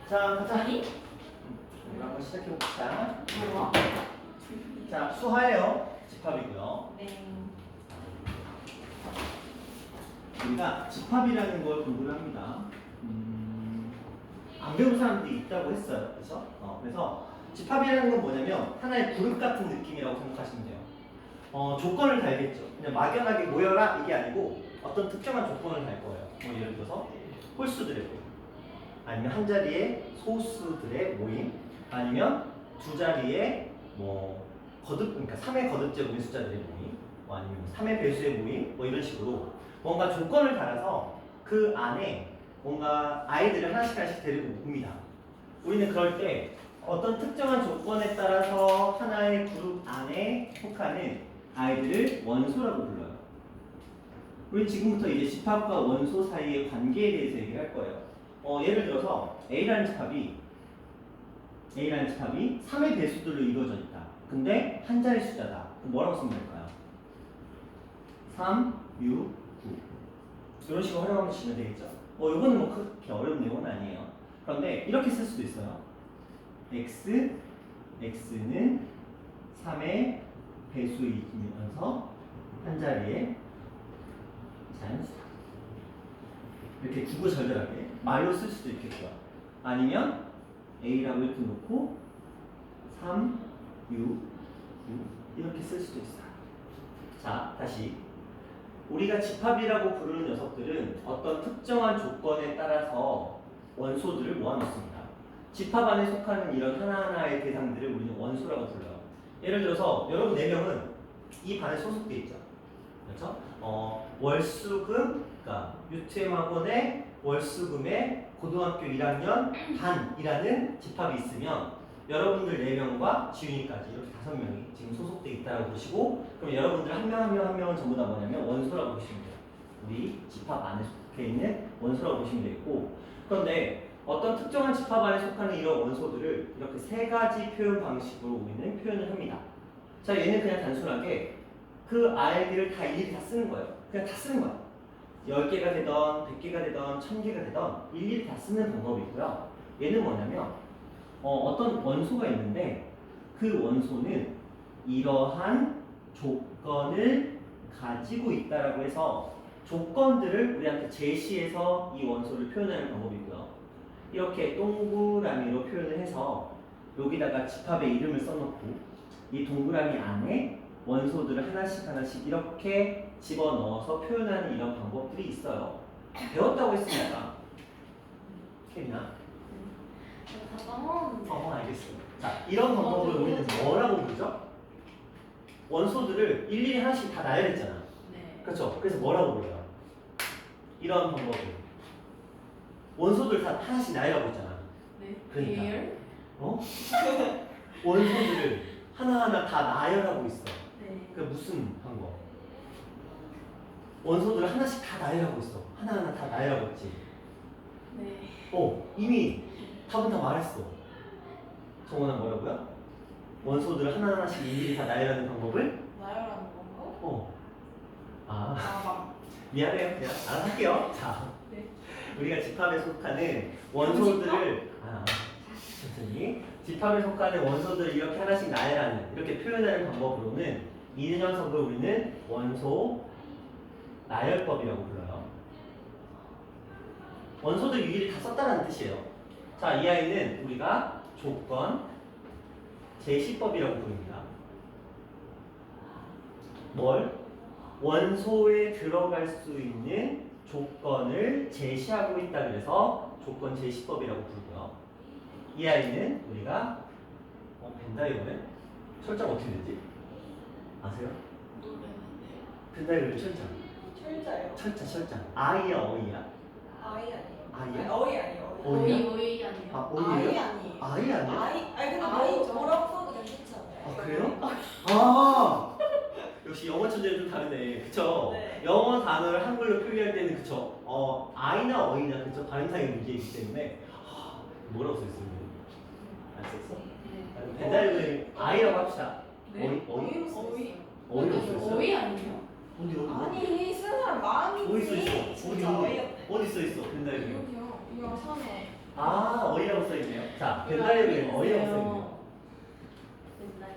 자, 가자. 아니? 우리 한번 시작해봅시다. 뭐야? 자, 수하예요. 집합이고요. 네. 우리가 집합이라는 걸 공부를 합니다. 안 배운 사람들이 있다고 했어요. 그래서 그래서 집합이라는 건 뭐냐면 하나의 그룹 같은 느낌이라고 생각하시면 돼요. 조건을 달겠죠. 그냥 막연하게 모여라 이게 아니고 어떤 특정한 조건을 달 거예요. 뭐 예를 들어서 홀수들의 모임, 아니면 한 자리에 소수들의 모임, 아니면 두 자리에 뭐 그러니까 3의 거듭제곱인 숫자들의 모임, 뭐 아니면 3의 배수의 모임, 뭐 이런 식으로 뭔가 조건을 달아서 그 안에 뭔가 아이들을 하나씩 데리고 옵니다. 우리는 그럴 때 어떤 특정한 조건에 따라서 하나의 그룹 안에 속하는 아이들을 원소라고 불러요. 우리 지금부터 이제 집합과 원소 사이의 관계에 대해서 얘기할 거예요. 예를 들어서 A라는 집합이 3의 배수들로 이루어져 있다. 근데 한 자리 숫자다. 그럼 뭐라고 쓰면 될까요? 3, 6, 9 이런 식으로 활용하면 치면 되겠죠. 이거는 뭐 그렇게 어려운 내용은 아니에요. 그런데 이렇게 쓸 수도 있어요. x는 3의 배수이면서 한 자리에 자연수다. 이렇게 구구절절하게 말로 쓸 수도 있겠고요. 아니면 a라고 이렇게 놓고 3, 6, 9 이렇게 쓸 수도 있어요. 자, 다시 우리가 집합이라고 부르는 녀석들은 어떤 특정한 조건에 따라서 원소들을 모아놓습니다. 집합 안에 속하는 이런 하나하나의 대상들을 우리는 원소라고 불러요. 예를 들어서 여러분 4명은 이 반에 소속돼 있죠. 그렇죠? 월수금, 그러니까 UTM학원의 월수금의 고등학교 1학년 반이라는 집합이 있으면 여러분들 4명과 지훈이까지 이렇게 5명이 지금 소속돼 있다고 보시고, 그럼 여러분들 한 명 한 명은 전부 다 뭐냐면 원소라고 보시면 돼요. 우리 집합 안에 속해 있는 원소라고 보시면 되겠고, 그런데 어떤 특정한 집합 안에 속하는 이런 원소들을 이렇게 3가지 표현 방식으로 우리는 표현을 합니다. 자, 얘는 그냥 단순하게 그 아이들을 다 일일이 다 쓰는 거예요. 그냥 다 쓰는 거예요. 10개가 되던 100개가 되던 1000개가 되던 일일이 다 쓰는 방법이고요. 얘는 뭐냐면 어떤 원소가 있는데 그 원소는 이러한 조건을 가지고 있다라고 해서 조건들을 우리한테 제시해서 이 원소를 표현하는 방법이고요. 이렇게 동그라미로 표현을 해서 여기다가 집합의 이름을 써놓고 이 동그라미 안에 원소들을 하나씩 이렇게 집어넣어서 표현하는 이런 방법들이 있어요. 배웠다고 했으니까. 케빈아? 알겠어요. 자, 이런 방법을 우리는 뭐라고 부르죠? 원소들을 일일이 하나씩 다 나열했잖아. 네. 그렇죠? 그래서 뭐라고 불러요? 이런 방법을 원소들 다 하나씩 나열하고 있잖아. 네. 그러니까. 계열? 원소들을 하나하나 다 나열하고 있어. 네. 그 무슨 방법? 원소들을 하나씩 다 나열하고 있어. 하나하나 다 나열하고 있지. 네. 이미 답은 다 말했어. 정원아 뭐라고요? 원소들을 하나하나씩 일일이 다 나열하는 방법을? 나열하는 건가? 미안해요. 그냥 알아서 할게요. 자, 네. 우리가 집합에 속하는 원소들을 천천히 집합에 속하는 원소들을 이렇게 하나씩 나열하는, 이렇게 표현하는 방법으로는 이 녀석을 우리는 원소 나열법이라고 불러요. 원소들 일일이 다 썼다는 뜻이에요. 자, 이 아이는 우리가 조건 제시법이라고 부릅니다. 뭘? 원소에 들어갈 수 있는 조건을 제시하고 있다 그래서 조건 제시법이라고 부르고요. 이 아이는 우리가 벤다이어는 철자가 어떻게 되지? 아세요? 벤다이어는 철자. 철자요? 철자. 아이야, 어이야? 아이 아니에요. 아이야? 어이 아니에요. 어이야? 오이 아니에요. 아, 아이 어이예요? 아니에요. 아이 아니야? 아니 근데 아이죠. 뭐라고 써도 괜찮지 않아요? 그래요? 역시 영어 천재는 좀 다르네. 그쵸? 네. 영어 단어를 한글로 표기할 때는 그쵸? 아이나 어이나 그쵸? 발음상의 문제이기 때문에 뭐라고 써있어요? 안 써있어? 네. 벤다이어는 아이라고 합시다. 네. 어이로 오이 써있어요? 오이 아니에요? 어디? 아니 쓰는 사람 많이 어디 써있어? 진짜 어이없네. 어디 써있어? 벤다이어는? 여기요. 이거 3에. 아, 어이라고 써있네요. 자, 벤다이어그램 어이라고 써있네요. 됐나요?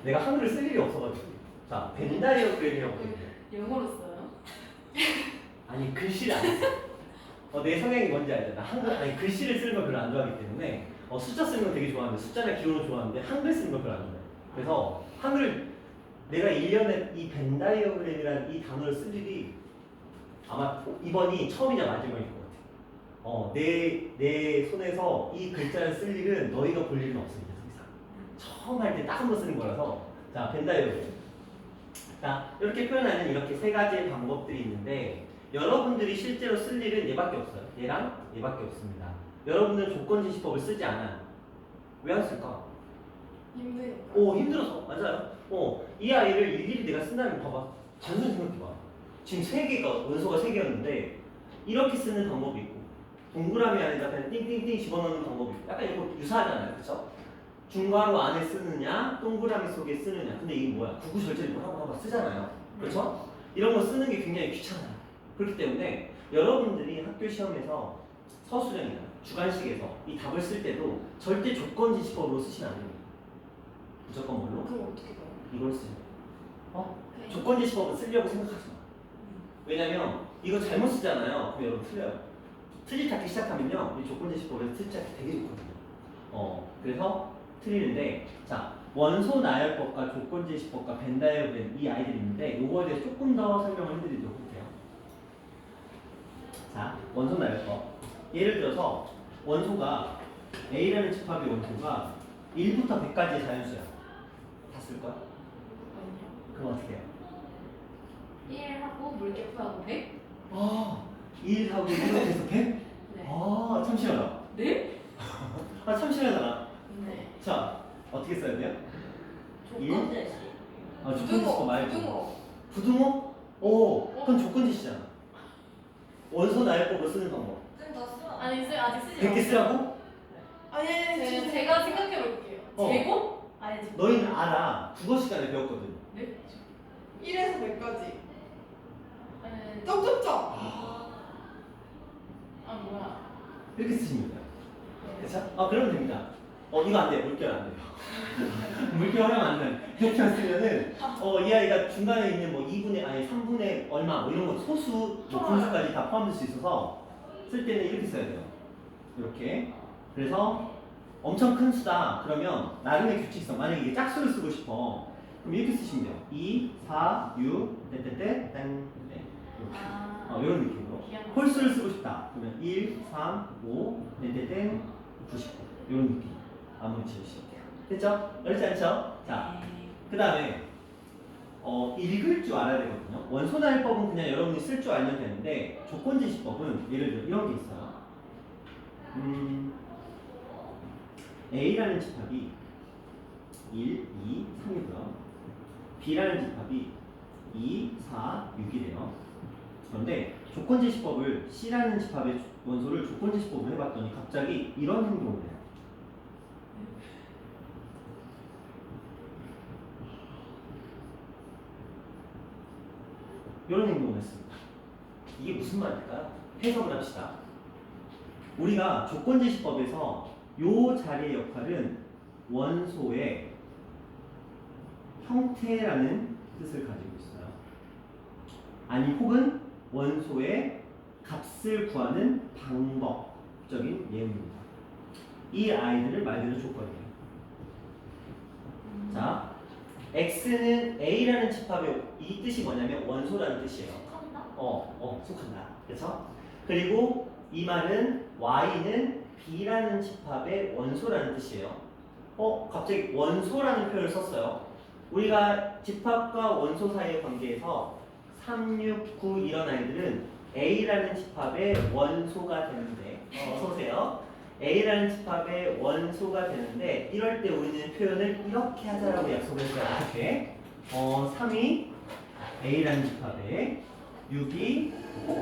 내가 한글을 쓸 일이 없어가지고. 자, 벤다이어그램이라고 써있네요. 영어로 써요? 아니, 글씨를 안 써. 내 성향이 뭔지 알잖아. 아니, 글씨를 쓰는 걸 별로 안 좋아하기 때문에 숫자 쓰는 거 되게 좋아하는데 숫자나 기호는 좋아하는데 한글 쓰는 걸 별로 안 좋아해. 그래서 한글을 내가 1년에 이 벤다이어그램이라는 이 단어를 쓸 일이 아마 이번이 처음이자 마지막일 것 같아. 내 손에서 이 글자를 쓸 일은 너희가 볼 일은 없어. 이제 더 이상. 처음 할 때 딱 한 번 쓰는 거라서. 자, 벤다이어그램. 자, 이렇게 표현하는 이렇게 세 가지의 방법들이 있는데 여러분들이 실제로 쓸 일은 얘밖에 없어요. 얘랑 얘밖에 없습니다. 여러분들은 조건지시법을 쓰지 않아요. 왜 안 쓸까? 힘드니까. 힘들어서. 맞아요. 이 아이를 일일이 내가 쓴다면 봐봐. 단순히 생각해봐. 지금 세 개가, 원소가 세 개였는데 이렇게 쓰는 방법이 있고 동그라미 안에다 그냥 띵띵띵 집어넣는 방법이 있고 약간 이거 유사하잖아요. 그쵸? 중괄호 안에 쓰느냐 동그라미 속에 쓰느냐. 근데 이게 뭐야? 구구절절이 뭐라고 쓰잖아요. 그렇죠? 이런 거 쓰는 게 굉장히 귀찮아요. 그렇기 때문에 여러분들이 학교 시험에서 서술형이나 주관식에서 이 답을 쓸 때도 절대 조건지시법으로 쓰시면 안 됩니다. 무조건 뭘로? 그럼 어떻게 돼요? 이걸 쓰죠. 조건지시법은 쓰려고 생각하지 마. 왜냐면 이거 잘못 쓰잖아요. 그럼 여러분 틀려요. 틀리 찾기 시작하면요. 이 조건지시법에서 틀리 찾기 되게 좋거든요. 그래서 틀리는데 자 원소 나열법과 조건지시법과 벤다이어그램 이 아이들이 있는데 요거에 대해서 조금 더 설명을 해드리도록 할게요. 자 원소 나열법 예를 들어서 원소가 A라는 집합의 원소가 1부터 100까지의 자연수야. 다 쓸 거야? 아니요. 그럼 어떻게 해요? 1하고 물개표하고 100? 1하고 1에서 100? 네. 참 싫어요. 네? 참 싫어하잖아. 네. 자, 어떻게 써야 돼요? 조건제시. 조건지시법 말고. 부등호. 부등호? 그건 조건지시잖아. 원소 나열법을 쓰는 방법. 다 써. 아니 아직 쓰지 100개 쓰라고? 아니 제가 생각해 볼게요. 제곱? 아니 제곱. 너희는 알아. 국어 시간에 배웠거든. 네? 1에서 100까지. 아니, 점점점. 뭐야? 이렇게 쓰시면 돼요. 그렇죠? 그러면 됩니다. 이거 안 돼요. 물결 안 돼요. 물결 하면 안 돼. 이렇게 쓰면은 이 아이가 중간에 있는 뭐 2분의 아니 3분의 얼마 뭐 이런 거 소수 뭐 분수까지 다 포함될 수 있어서 쓸 때는 이렇게 써야 돼요. 이렇게. 그래서 엄청 큰 수다. 그러면 나름의 규칙성. 만약에 이게 짝수를 쓰고 싶어. 그럼 이렇게 쓰시면 돼요. 2, 4, 6, 떼떼떼, 땡, 네. 이렇게. 이런 느낌으로. 홀수를 쓰고 싶다. 그러면 1, 3, 5, 떼떼떼, 99. 이런 느낌. 아무리 지으시면 돼요. 됐죠? 어렵지 않죠? 자, 그 다음에 읽을 줄 알아야 되거든요. 원소나열법은 그냥 여러분이 쓸 줄 알면 되는데 조건지시법은 예를 들어 이런 게 있어요. A라는 집합이 1, 2, 3이고요. B라는 집합이 2, 4, 6이래요. 그런데 조건지시법을 C라는 집합의 원소를 조건지시법으로 해봤더니 갑자기 이런 행동을 해요. 이런 행동을 했습니다. 이게 무슨 말일까요? 해석을 합시다. 우리가 조건지시법에서 요 자리의 역할은 원소의 형태라는 뜻을 가지고 있어요. 아니 혹은 원소의 값을 구하는 방법적인 예문입니다. 이 아이들을 말 그대로 조건이에요. 자, X는 A라는 집합의 이 뜻이 뭐냐면 원소라는 뜻이에요. 속한다? 속한다. 그렇죠? 그리고 이 말은 Y는 B라는 집합의 원소라는 뜻이에요. 갑자기 원소라는 표현을 썼어요. 우리가 집합과 원소 사이의 관계에서 3, 6, 9 이런 아이들은 A라는 집합의 원소가 되는데 어서 오세요. A라는 집합의 원소가 되는데 이럴 때 우리는 표현을 이렇게 하자라고 약속을 했어요. 어떻게? 3이 A라는 집합에 6이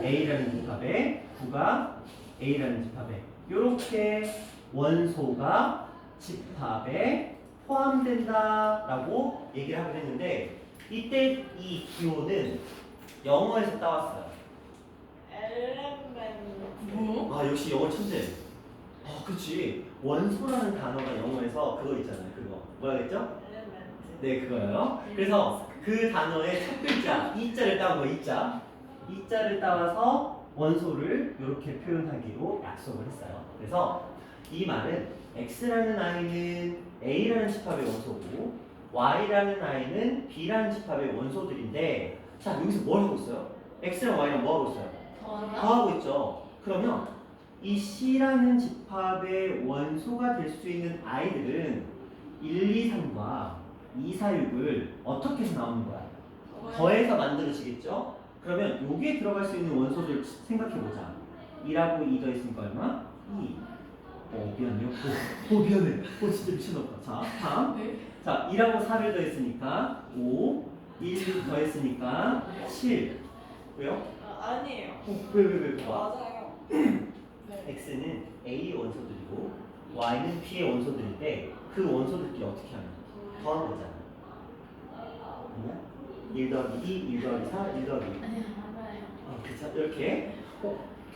A라는 집합에 9가 A라는 집합에 이렇게 원소가 집합에 포함된다라고 얘기를 하긴 했는데 이때 이 기호는 영어에서 따왔어요. 엘레멘트. 뭐? 역시 역시 영어 천재. 그렇지. 원소라는 단어가 영어에서 그거 있잖아요. 그거 뭐라 그랬죠? 네, 그거예요. 그래서 그 단어의 첫 글자 이자를 따온 거 이자. 이자를 따와서 원소를 이렇게 표현하기로 약속을 했어요. 그래서 이 말은 x라는 아이는 a라는 집합의 원소고 y라는 아이는 b라는 집합의 원소들인데, 자 여기서 뭘 하고 있어요? x랑 y랑 뭐 하고 있어요? 더하고 있죠. 그러면 이 c라는 집합의 원소가 될 수 있는 아이들은 1, 2, 3과 2, 4, 6을 어떻게 해서 나오는 거야? 더해서 만들어지겠죠? 그러면 여기에 들어갈 수 있는 원소들 생각해보자. 2라고 2 더했으니까 얼마? 2. 미안해요. 미안해. 진짜 미친놈다. 자, 다음. 네. 자, 2라고 4를 더했으니까 5. 1 더했으니까 7. 왜요? 아니에요. 왜? 맞아요. 네. x는 a 원소들이고 y는 b의 원소들인데 그 원소들끼리 어떻게 하냐? 더한 거잖아. 아니야? 1 더하기 2, 1 더하기 4, 1 더하기 2. 아니야, 맞아요. 그쵸? 이렇게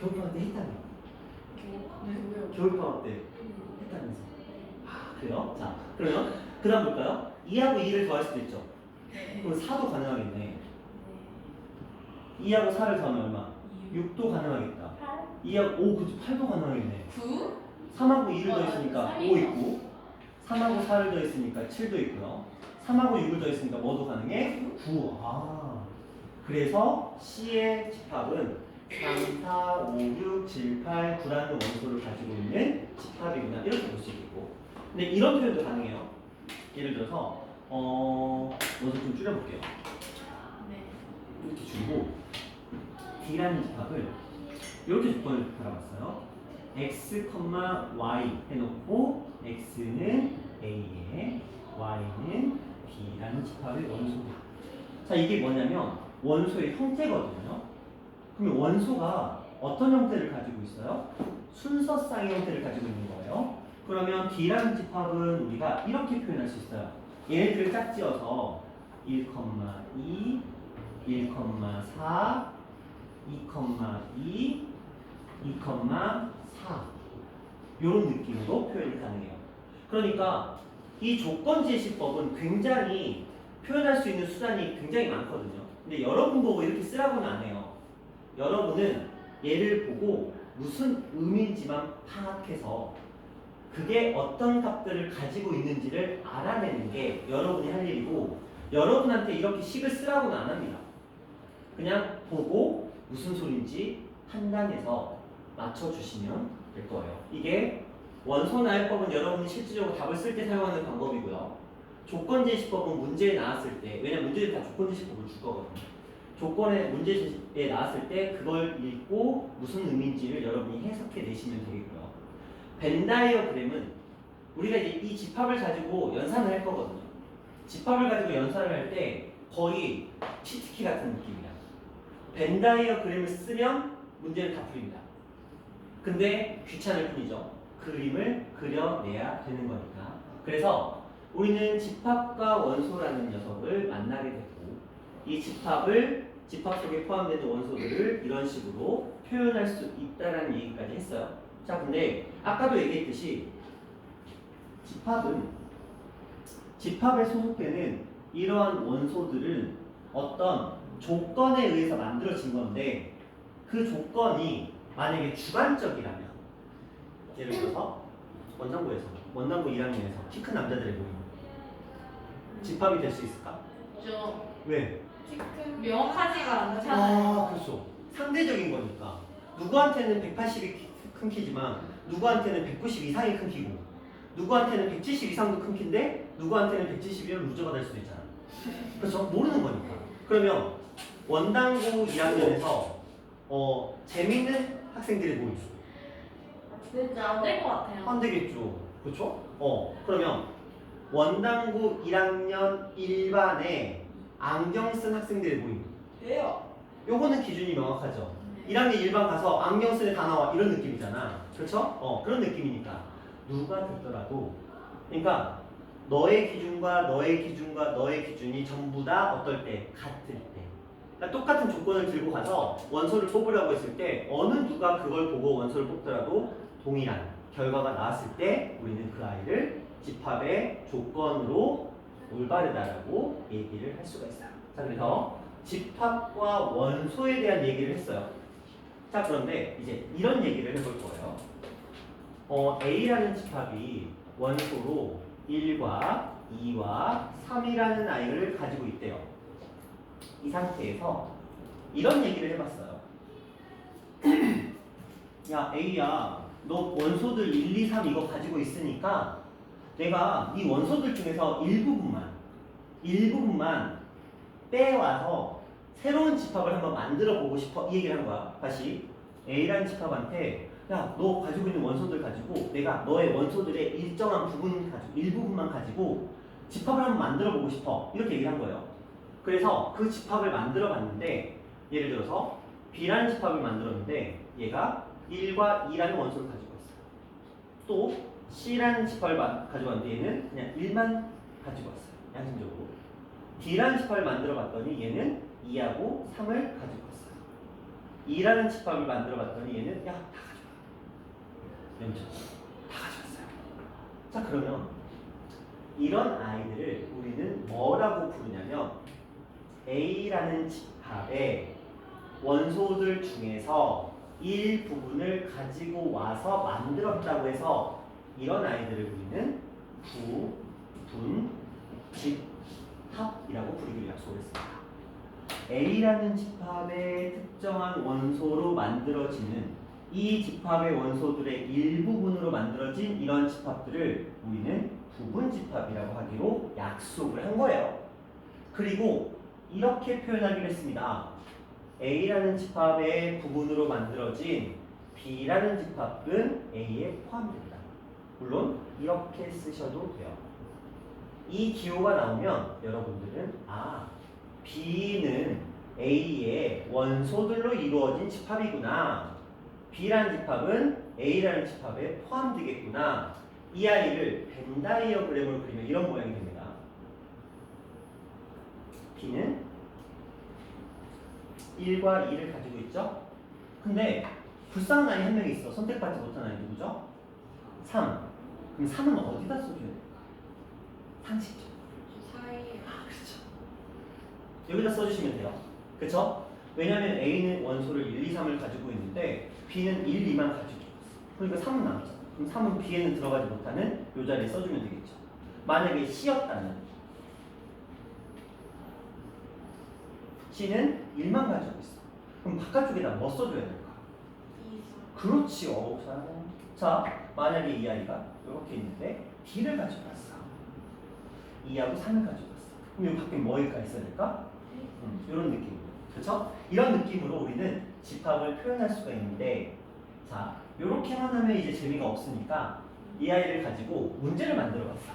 겨울방학 때 했다며. 네, 왜요? 겨울방학 때 했다면서. 그래요? 자, 그러면 그 다음 볼까요? 2하고 2를 더할 수도 있죠. 네. 그럼 4도 가능하겠네. 2하고 4를 더하면 얼마? 6도 가능하겠다. 8? 2하고 5, 그치 8도 가능하겠네. 9? 3하고 2를 더했으니까 5 3이요. 있고 3하고 4를 더했으니까 7도 있고요. 3하고 6을 더했으니까 뭐도 가능해? 9. 그래서 C의 집합은 3, 4, 5, 6, 7, 8, 9라는 원소를 가지고 있는 집합이구나 이렇게 볼 수 있겠고, 근데 이런 표현도 가능해요. 예를 들어서 원소 좀 줄여볼게요. 네. 이렇게 줄이고 D라는 집합을 이렇게 조건을 달아봤어요. x, y 해놓고 x는 a에 y는 b라는 집합의 원소다. 자, 이게 뭐냐면 원소의 형태거든요. 그러면 원소가 어떤 형태를 가지고 있어요? 순서쌍의 형태를 가지고 있는 거예요. 그러면 D라는 집합은 우리가 이렇게 표현할 수 있어요. 얘네들을 짝지어서 1, 2, 1, 4, 2, 2, 4 이런 느낌으로 표현이 가능해요. 그러니까 이 조건제시법은 굉장히 표현할 수 있는 수단이 굉장히 많거든요. 근데 여러분 보고 이렇게 쓰라고는 안 해요. 여러분은 얘를 보고 무슨 의미인지만 파악해서 그게 어떤 값들을 가지고 있는지를 알아내는 게 여러분이 할 일이고, 여러분한테 이렇게 식을 쓰라고는 안 합니다. 그냥 보고 무슨 소리인지 판단해서 맞춰주시면 될 거예요. 이게 원소나열법은 여러분이 실질적으로 답을 쓸 때 사용하는 방법이고요. 조건제시법은 문제에 나왔을 때, 왜냐면 문제에 다 조건제시법을 줄 거거든요. 조건의 문제에 나왔을 때 그걸 읽고 무슨 의미인지를 여러분이 해석해 내시면 되겠고요. 벤다이어그램은 우리가 이제 이 집합을 가지고 연산을 할 거거든요. 집합을 가지고 연산을 할 때 거의 치트키 같은 느낌이야. 벤다이어그램을 쓰면 문제를 다 풀립니다. 근데 귀찮을 뿐이죠. 그림을 그려내야 되는 거니까. 그래서 우리는 집합과 원소라는 녀석을 만나게 됐고, 이 집합 속에 포함되는 원소들을 이런 식으로 표현할 수 있다는 얘기까지 했어요. 자, 근데 아까도 얘기했듯이 집합에 소속되는 이러한 원소들은 어떤 조건에 의해서 만들어진 건데, 그 조건이 만약에 주관적이라면, 예를 들어서 원장고 1학년에서 키 큰 남자들의 모임 집합이 될 수 있을까? 좀 왜? 명확하지가 않잖아요. 그렇죠. 상대적인 거니까 누구한테는 180이 큰 키지만 누구한테는 190 이상이 큰 키고, 누구한테는 170 이상도 큰 키인데 누구한테는 170이면 루저가 될 수도 있잖아. 그렇죠? 모르는 거니까. 그러면 원당고 1학년에서 재밌는 학생들의 모임 진짜 안 될 것 같아요. 안 되겠죠. 그렇죠? 그러면 원당고 1학년 1반에 안경 쓴 학생들의 모임, 돼요. 요거는 기준이 명확하죠. 1학년 1반 가서 안경 쓴 애 다 나와 이런 느낌이잖아. 그렇죠? 그런 느낌이니까 누가 듣더라도, 그러니까 너의 기준과 너의 기준과 너의 기준이 전부 다 어떨 때? 같을 때. 그러니까 똑같은 조건을 들고 가서 원소를 뽑으라고 했을 때 어느 누가 그걸 보고 원소를 뽑더라도 동일한 결과가 나왔을 때 우리는 그 아이를 집합의 조건으로 올바르다라고 얘기를 할 수가 있어요. 자, 그래서 집합과 원소에 대한 얘기를 했어요. 자, 그런데 이제 이런 얘기를 해볼 거예요. A라는 집합이 원소로 1과 2와 3이라는 아이를 가지고 있대요. 이 상태에서 이런 얘기를 해봤어요. 야, A야, 너 원소들 1, 2, 3 이거 가지고 있으니까 내가 이 원소들 중에서 일부분만 빼와서 새로운 집합을 한번 만들어 보고 싶어. 이 얘기를 한 거야. 다시 A라는 집합한테 야, 너 가지고 있는 원소들 가지고 내가 너의 원소들의 일정한 부분 가지고 일부분만 가지고 집합을 한번 만들어 보고 싶어. 이렇게 얘기를 한 거예요. 그래서 그 집합을 만들어 봤는데 예를 들어서 B라는 집합을 만들었는데 얘가 1과 2라는 원소를 가지고 있어요. 또 C라는 집합을 가지고 왔는데 얘는 그냥 1만 가지고 왔어요. 양심적으로. D라는 집합을 만들어 봤더니 얘는 2하고 3을 가지고 왔어요. 2라는 집합을 만들어 봤더니 얘는 야, 다 가져와. 염전. 다 가져왔어요. 자, 그러면 이런 아이들을 우리는 뭐라고 부르냐면 A라는 집합의 원소들 중에서 일부분을 가지고 와서 만들었다고 해서 이런 아이들을 우리는 부, 분, 집합이라고 부르기로 약속했습니다. A라는 집합의 특정한 원소로 만들어지는 이 집합의 원소들의 일부분으로 만들어진 이런 집합들을 우리는 부분집합이라고 하기로 약속을 한 거예요. 그리고 이렇게 표현하기로 했습니다. A라는 집합의 부분으로 만들어진 B라는 집합은 A에 포함됩니다. 물론 이렇게 쓰셔도 돼요. 이 기호가 나오면 여러분들은 B는 A의 원소들로 이루어진 집합이구나. B라는 집합은 A라는 집합에 포함되겠구나. 이 아이를 벤 다이어그램으로 그리면 이런 모양이 됩니다. B는 1과 2를 가지고 있죠? 근데 불쌍한 아이 한 명이 있어. 선택받지 못한 아이 누구죠? 3. 그럼 3은 어디다 써줘야 될까? 상식적. 사이에. 그렇죠. 여기다 써주시면 돼요. 그렇죠? 왜냐하면 A는 원소를 1, 2, 3을 가지고 있는데 B는 1, 2만 가지고 있어. 그러니까 3은 남았잖아. 그럼 3은 B에는 들어가지 못하는 이 자리에 써주면 되겠죠. 만약에 C였다면 C는 1만 가지고 있어. 그럼 바깥쪽에다 뭐 써줘야 될까? 그렇지. 잘하네. 자, 만약에 이 아이가 이렇게 있는데 D를 가지고 왔어. 2하고 3을 가지고 왔어. 그럼 여기 밖에 뭐가 있어야 될까? 이런 느낌. 그렇죠? 이런 느낌으로 우리는 집합을 표현할 수가 있는데, 자, 이렇게만 하면 이제 재미가 없으니까 이 아이를 가지고 문제를 만들어 봤어.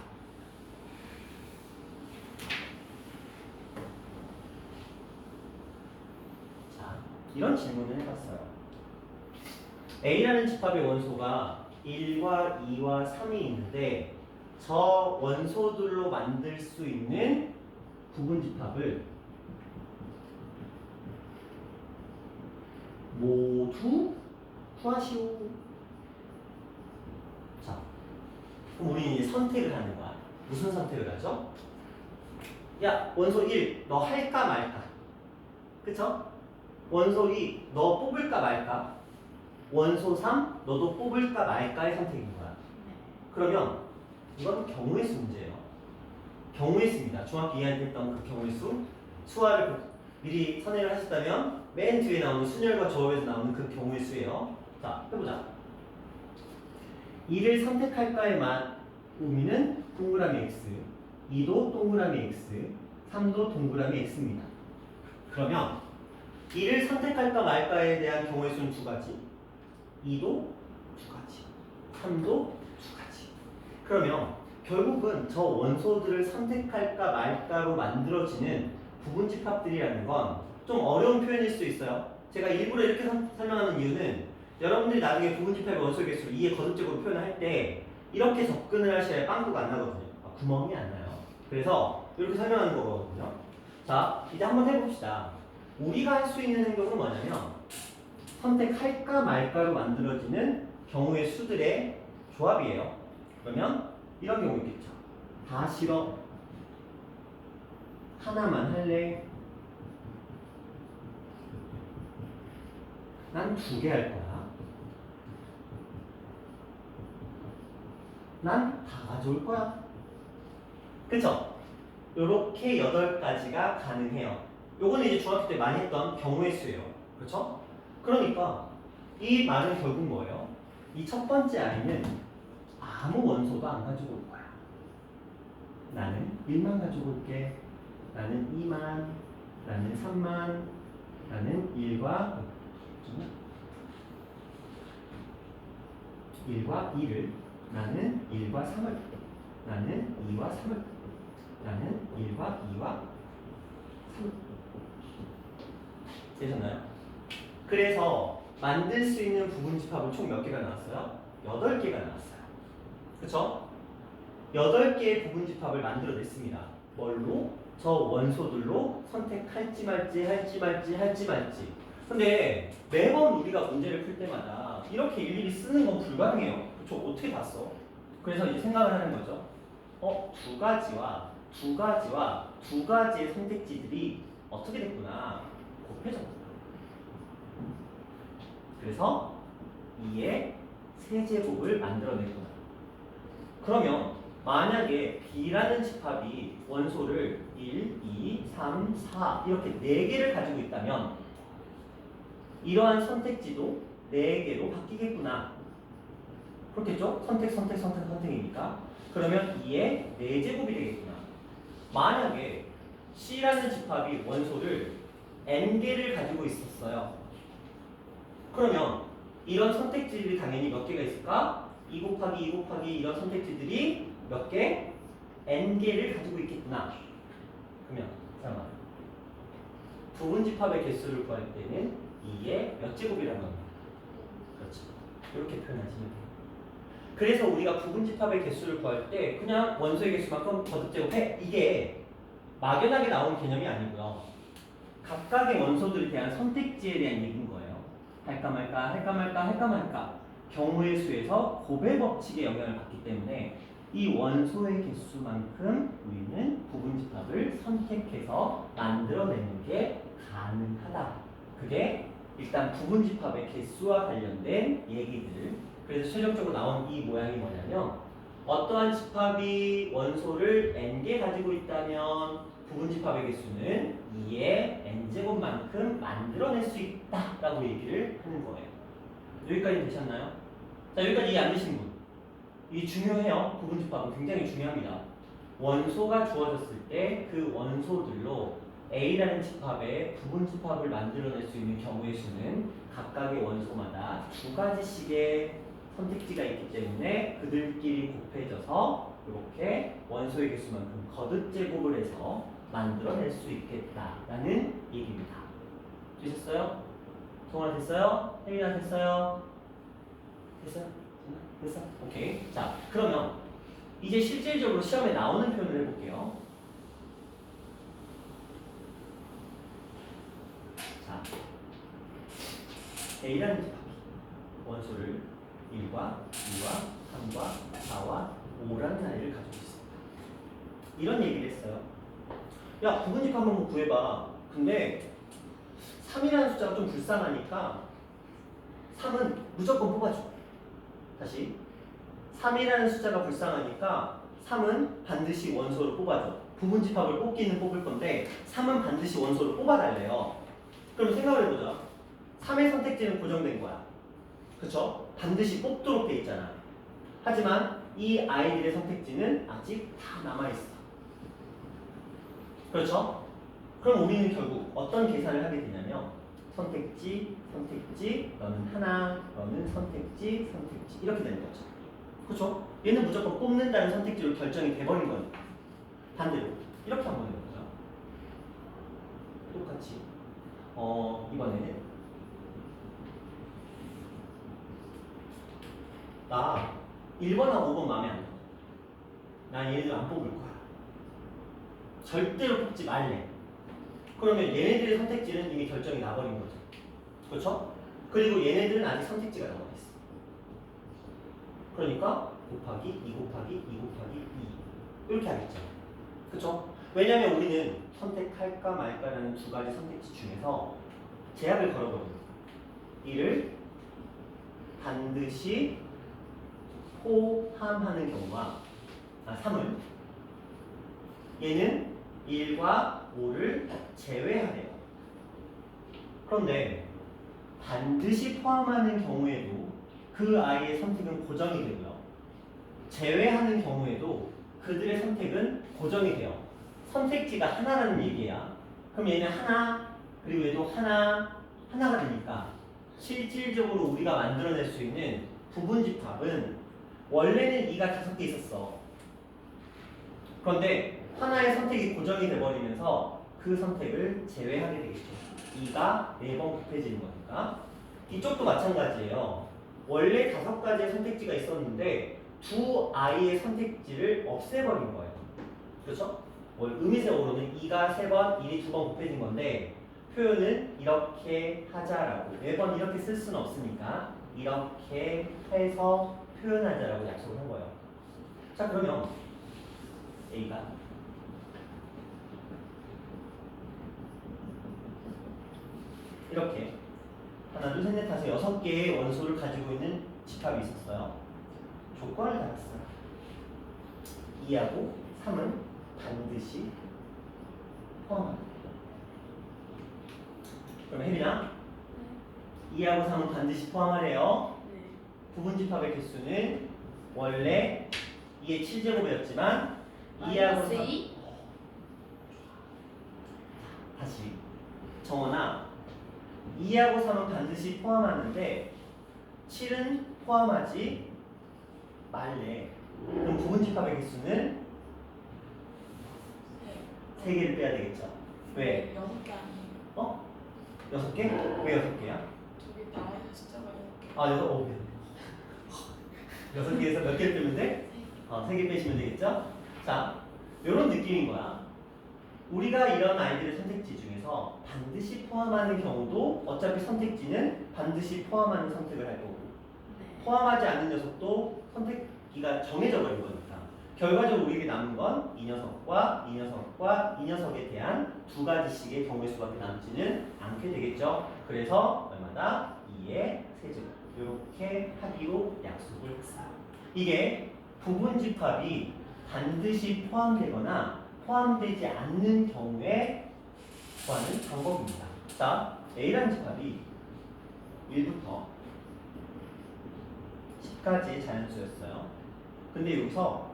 자, 이런 질문을 해봤어요. A라는 집합의 원소가 1과 2와 3이 있는데 저 원소들로 만들 수 있는 부분 집합을 모두 구하시오. 자, 그럼 우리는 이제 선택을 하는 거야. 무슨 선택을 하죠? 야, 원소 1, 너 할까 말까? 그쵸? 원소 2, 너 뽑을까 말까? 원소 3, 너도 뽑을까 말까의 선택인 거야. 그러면 이건 경우의 수 문제예요. 경우의 수입니다. 중학교 2학년 때 했던 그 경우의 수. 수화를 미리 선회를 하셨다면 맨 뒤에 나오는 순열과 조합에서 나오는 그 경우의 수예요. 자, 해보자. 2를 선택할까의 의미는 동그라미 x, 2도 동그라미 x, 3도 동그라미 x입니다. 그러면 2를 선택할까 말까에 대한 경우의 수는 두 가지, 2도 두 가지, 3도 두 가지. 그러면 결국은 저 원소들을 선택할까 말까로 만들어지는 부분집합들이라는 건 좀 어려운 표현일 수 있어요. 제가 일부러 이렇게 설명하는 이유는 여러분들이 나중에 부분집합의 원소 개수를 2의 거듭적으로 표현할 때 이렇게 접근을 하셔야 빵꾸가 안 나거든요. 구멍이 안 나요. 그래서 이렇게 설명하는 거거든요. 자, 이제 한번 해봅시다. 우리가 할 수 있는 행동은 뭐냐면 선택할까 말까로 만들어지는 경우의 수들의 조합이에요. 그러면 이런 경우 있겠죠. 다 싫어. 하나만 할래. 난 2개 할 거야. 난 다 가져올 거야. 그쵸? 요렇게 8가지가 가능해요. 요거는 이제 중학교 때 많이 했던 경우의 수예요. 그렇죠? 그러니까 이 말은 결국 뭐예요? 이 첫 번째 아이는 아무 원소도 안 가지고 올 거야. 나는 1만 가지고 올게. 나는 2만. 나는 3만. 나는 1과 2를. 나는 1과 3을. 나는 2와 3을. 나는 1과 2와 3을. 되셨나요? 그래서 만들 수 있는 부분집합은 총 몇 개가 나왔어요? 8개가 나왔어요. 그쵸? 8개의 부분집합을 만들어냈습니다. 뭘로? 저 원소들로 선택할지 말지 할지 말지 할지 말지. 근데 매번 우리가 문제를 풀 때마다 이렇게 일일이 쓰는 건 불가능해요. 그쵸? 어떻게 다 써? 그래서 이제 생각을 하는 거죠. 2가지와 2가지의 선택지들이 어떻게 됐구나. 곱해졌구나. 그래서 2의 세제곱을 만들어냈구나. 그러면 만약에 B라는 집합이 원소를 1, 2, 3, 4 이렇게 4개를 가지고 있다면 이러한 선택지도 4개로 바뀌겠구나. 그렇겠죠? 선택이니까. 그러면 2의 4제곱이 되겠구나. 만약에 C라는 집합이 원소를 N개를 가지고 있었어요. 그러면 이런 선택지들이 당연히 몇 개가 있을까? 2 곱하기 2 곱하기 이런 선택지들이 몇 개? N개를 가지고 있겠구나. 그러면 잠깐만. 부분집합의 개수를 구할 때는 2의 몇 제곱이라는 겁니다. 그렇죠. 이렇게 표현하시면 돼요. 그래서 우리가 부분집합의 개수를 구할 때 그냥 원소의 개수만큼 거듭제곱해. 이게 막연하게 나온 개념이 아니고요. 각각의 원소들에 대한 선택지에 대한 얘기인 거예요. 할까 말까 경우의 수에서 곱의 법칙의 영향을 받기 때문에 이 원소의 개수만큼 우리는 부분집합을 선택해서 만들어내는 게 가능하다. 그게 일단 부분집합의 개수와 관련된 얘기들. 그래서 최종적으로 나온 이 모양이 뭐냐면 어떠한 집합이 원소를 n개 가지고 있다면 부분집합의 개수는 2의 n제곱만큼 만들어낼 수 있다라고 얘기를 하는 거예요. 여기까지 되셨나요? 자, 여기까지 이해 안 되신 분? 이게 중요해요. 부분집합은 굉장히 중요합니다. 원소가 주어졌을 때 그 원소들로 A라는 집합의 부분집합을 만들어낼 수 있는 경우의 수는 각각의 원소마다 2가지씩의 선택지가 있기 때문에 그들끼리 곱해져서 이렇게 원소의 개수만큼 거듭제곱을 해서 만들어낼 수 있겠다라는 얘기입니다. 되셨어요? 동아 됐어요? 혜민아 됐어요? 됐어요? 됐어? 오케이. 자, 그러면 이제 실질적으로 시험에 나오는 표현을 해볼게요. 자, A라는 집합이 원소를 1과 2와 3과 4와 5라는 아이를 가지고 있습니다. 이런 얘기를 했어요. 야, 부분집합 한번 구해봐. 근데 3이라는 숫자가 좀 불쌍하니까 3은 무조건 뽑아줘. 다시 3이라는 숫자가 불쌍하니까 3은 반드시 원소를 뽑아줘. 부분집합을 뽑기는 뽑을 건데 3은 반드시 원소를 뽑아달래요. 그럼 생각을 해보자. 3의 선택지는 고정된 거야. 그쵸? 반드시 뽑도록 돼 있잖아. 하지만 이 아이들의 선택지는 아직 다 남아있어. 그렇죠? 그럼 우리는 결국 어떤 계산을 하게 되냐면 선택지, 너는 하나, 너는 선택지 이렇게 되는 거죠. 그렇죠? 얘는 무조건 뽑는다는 선택지로 결정이 돼버린 거니까. 반대로 이렇게 한번 해보자. 똑같이 이번에는 나 1번하고 5번 마음에 안 들어. 난 얘네들 안 뽑을 거야. 절대로 뽑지 말래. 그러면 얘네들의 선택지는 이미 결정이 나버린 거죠. 그렇죠? 그리고 얘네들은 아직 선택지가 남아있어. 그러니까 곱하기 2 곱하기 2 곱하기 2 이렇게 하겠죠. 그렇죠? 왜냐면 우리는 선택할까 말까라는 두 가지 선택지 중에서 제약을 걸어버립니다. 이를 반드시 포함하는 경우와 3을 얘는 1과 5를 제외하래요. 그런데 반드시 포함하는 경우에도 그 아이의 선택은 고정이 되고요. 제외하는 경우에도 그들의 선택은 고정이 돼요. 선택지가 하나라는 얘기야. 그럼 얘는 하나, 그리고 얘도 하나가 되니까 실질적으로 우리가 만들어낼 수 있는 부분집합은 원래는 2가 5개 있었어. 그런데 하나의 선택이 고정이 돼버리면서 그 선택을 제외하게 되겠죠. 2가 4번 곱해지는 거니까. 이쪽도 마찬가지예요. 원래 5가지의 선택지가 있었는데 두 아이의 선택지를 없애버린 거예요. 그렇죠? 의미적으로는 2가 3번, 1이 2번 곱해진 건데 표현은 이렇게 하자라고 매번 이렇게 쓸 수는 없으니까 이렇게 해서 표현하자라고 약속을 한 거예요. 자, 그러면 A가 이렇게 하나, 둘, 셋, 넷, 다섯, 6개의 원소를 가지고 있는 집합이 있었어요. 조건을 달았어요. 2하고 3은 반드시 포함합니다. 그럼 혜빈아, 2하고 3은 반드시 포함하래요. 네. 부분집합의 개수는 원래 2의 7제곱이었지만 2하고 3 2? 다시 정원아, 2하고 3은 반드시 포함하는데 7은 포함하지 말래. 그럼 부분집합의 개수는 3개를 빼야 되겠죠. 왜? 6개 아니에요. 어? 6개? 왜 6개야? 저기 나와요 숫자가 6개. 아, 6개에서 몇 개를 빼면 돼? 3개 빼시면 되겠죠? 자, 이런 느낌인 거야. 우리가 이런 아이들의 선택지 중에서 반드시 포함하는 경우도 어차피 선택지는 반드시 포함하는 선택을 할 거고 포함하지 않는 녀석도 선택지가 정해져 버린 거니까 결과적으로 우리에게 남은 건 이 녀석과 이 녀석과 이 녀석에 대한 2가지씩의 경우의 수밖에 남지는 않게 되겠죠. 그래서 얼마다? 2의 세제곱 이렇게 하기로 약속을 했어요. 이게 부분집합이 반드시 포함되거나 포함되지 않는 경우에 구하는 방법입니다. 자, A라는 집합이 1부터 10까지의 자연수였어요. 근데 여기서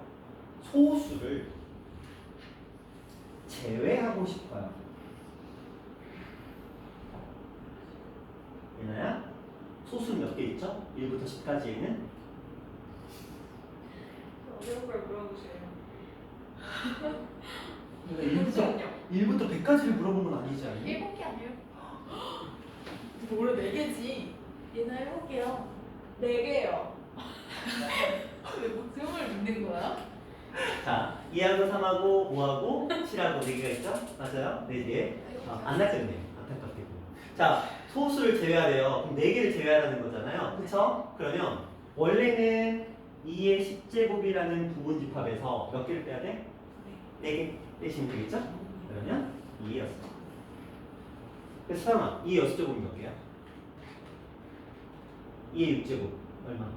소수를 제외하고 싶어요. 얘나야? 소수는 몇 개 있죠? 1부터 10까지에는 어려운 걸 물어보세요. 그러니까 1부터 100까지를 물어본 건 아니지 않니? 7개 아니에요? 원래 4개지. 얘나 7개요. 4개요. 왜 목숨을 믿는 거야? 자, 2하고 3하고 5하고 7하고 4개가 있죠? 맞아요? 4개. 안 낚였네. 안타깝게. 자, 소수를 제외하래요. 그럼 4개를 제외하라는 거잖아요. 그쵸? 그러면 원래는 2의 10제곱이라는 부분집합에서 몇 개를 빼야 돼? 4개 빼시면 되겠죠? 그러면 2의 6. 그래서 서영아, 2의 6제곱이 몇 개야? 2의 6제곱 얼마?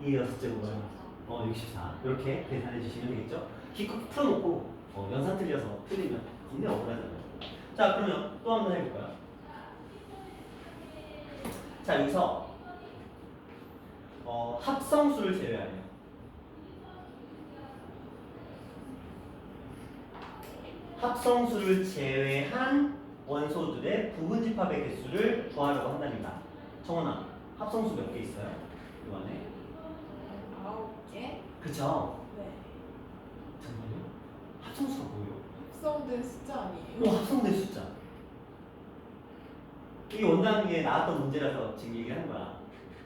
2의 6제곱 얼마? 64. 이렇게 계산해 주시면 되겠죠? 기껏 풀어놓고 연산 틀려서 틀리면 굉장히 억울하잖아요. 자, 그러면 또 한 번 해볼까요? 자, 여기서 합성수를 제외하래요. 합성수를 제외한 원소들의 부분집합의 개수를 구하려고 한답니다. 정원아, 합성수 몇 개 있어요? 이 안에? 9개? 그쵸? 네. 정말요? 합성수가 뭐예요? 합성된 숫자 아니에요? 합성된 숫자. 이게 원장에 나왔던 문제라서 지금 얘기를 한 거야.